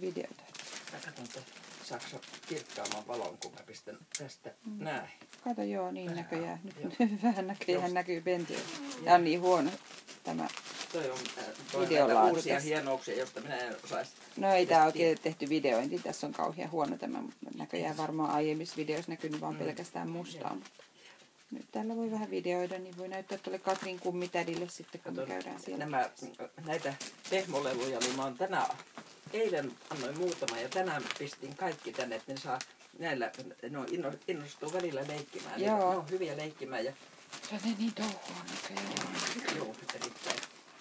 videota. Mä katson, että saako kirkkaamman valon, kun mä pistän tästä näin. Kato, joo, niin Vähän, näköjään. joo. Nyt vähän näköjään näkyy pentio. Tää on niin huono tämä. Toi on Videolaatu uusia tässä. hienouksia, josta minä en osaisi. No ei tää oikein tehty videointi. Tässä on kauhean huono tämä. Näköjään varmaan aiemmissa videoissa näkynyt vaan pelkästään mustaa. Mutta nyt täällä voi vähän videoida, niin voi näyttää tuolle Katrin kummitädille sitten, kun me käydään siellä. Näitä pehmoleluja, niin mä oon eilen annoin muutama ja tänään pistin kaikki tänne, että ne saa näillä, innostuu välillä leikkimään. Joo. Ne on hyviä leikkimään. Ja Se on niin touhua näköjään. joo, erittäin.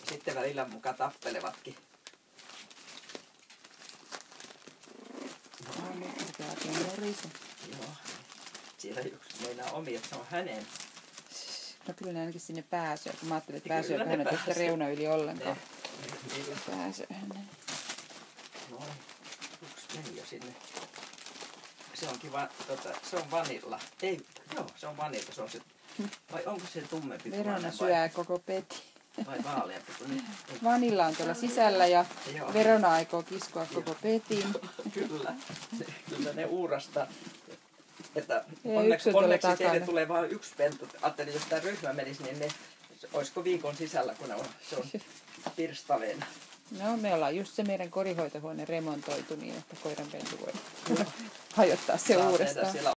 Sitten välillä mukaan tappelevatkin. No nyt rupeaa norisen. Joo. Siellä yksi meinaa omi, että se on hänen. No kyllä ne ainakin sinne pääsee. Kun mä ajattelin, että Kyllä pääsee ne hän tästä pääsee. reuna yli ollenkaan. Niillä. Pääsee. Noin. Yksi meni jo sinne. Se onkin se on vanilla. Ei, joo, se on vanilla. Se on se, vai onko se tummempi? Verona syö koko peti. Vai vaaleampi kuin nyt? Vanilla on tuolla sisällä ja Joo. Verona aikoo kiskoa koko petin. Kyllä. Kyllä ne uurasta. Että Ja yksi on tuolla onneksi teille takana. tulee vain yksi pentu. Ajattelin, jos tämä ryhmä menisi, niin ne, olisiko viikon sisällä, kun se on pirstaveena. No me ollaan just se meidän korihoitohuone remontoitu niin, että koiranpentu voi hajottaa se Saa tehdä uudestaan. siellä